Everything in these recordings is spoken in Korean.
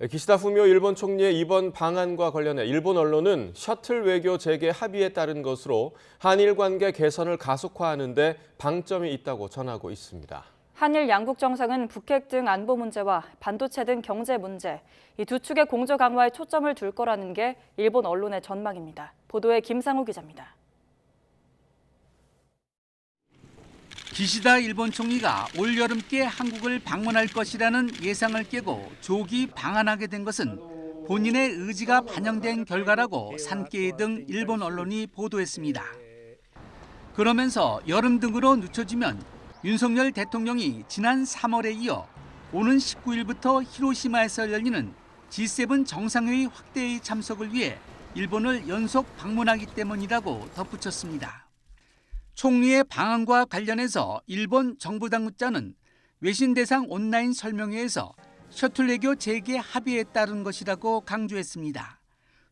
기시다 후미오 일본 총리의 이번 방안과 관련해 일본 언론은 셔틀 외교 재개 합의에 따른 것으로 한일 관계 개선을 가속화하는 데 방점이 있다고 전하고 있습니다. 한일 양국 정상은 북핵 등 안보 문제와 반도체 등 경제 문제, 이 두 축의 공조 강화에 초점을 둘 거라는 게 일본 언론의 전망입니다. 보도에 김상우 기자입니다. 기시다 일본 총리가 올여름께 한국을 방문할 것이라는 예상을 깨고 조기 방한하게 된 것은 본인의 의지가 반영된 결과라고 산케이 등 일본 언론이 보도했습니다. 그러면서 여름 등으로 늦춰지면 윤석열 대통령이 지난 3월에 이어 오는 19일부터 히로시마에서 열리는 G7 정상회의 확대의 참석을 위해 일본을 연속 방문하기 때문이라고 덧붙였습니다. 총리의 방한과 관련해서 일본 정부 당국자는 외신 대상 온라인 설명회에서 셔틀 외교 재개 합의에 따른 것이라고 강조했습니다.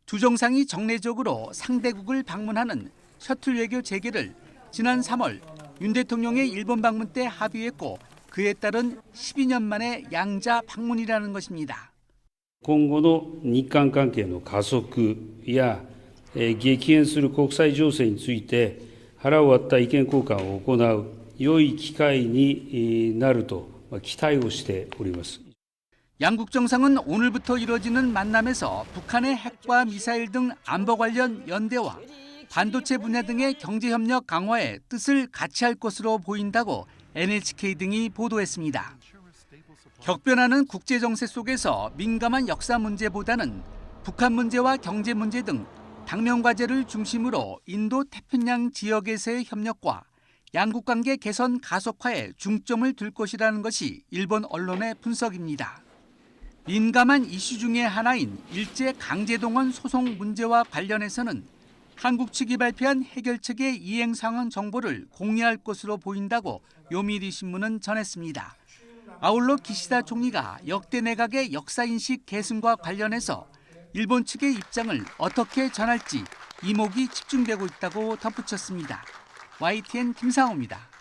두 정상이 정례적으로 상대국을 방문하는 셔틀 외교 재개를 지난 3월 윤 대통령의 일본 방문 때 합의했고 그에 따른 12년 만의 양자 방문이라는 것입니다. 今後の日韓関係の加速や激変する国際情勢について腹を割った意見交換を行う良い機会になると期待をしております。 양국 정상은 오늘부터 이뤄지는 만남에서 북한의 핵과 미사일 등 안보 관련 연대와 반도체 분야 등의 경제협력 강화에 뜻을 같이 할 것으로 보인다고 NHK 등이 보도했습니다. 격변하는 국제정세 속에서 민감한 역사 문제보다는 북한 문제와 경제 문제 등 당면 과제를 중심으로 인도 태평양 지역에서의 협력과 양국 관계 개선 가속화에 중점을 둘 것이라는 것이 일본 언론의 분석입니다. 민감한 이슈 중의 하나인 일제 강제동원 소송 문제와 관련해서는 한국 측이 발표한 해결책의 이행 상황 정보를 공개할 것으로 보인다고 요미리 신문은 전했습니다. 아울러 기시다 총리가 역대 내각의 역사인식 계승과 관련해서 일본 측의 입장을 어떻게 전할지 이목이 집중되고 있다고 덧붙였습니다. YTN 김상우입니다.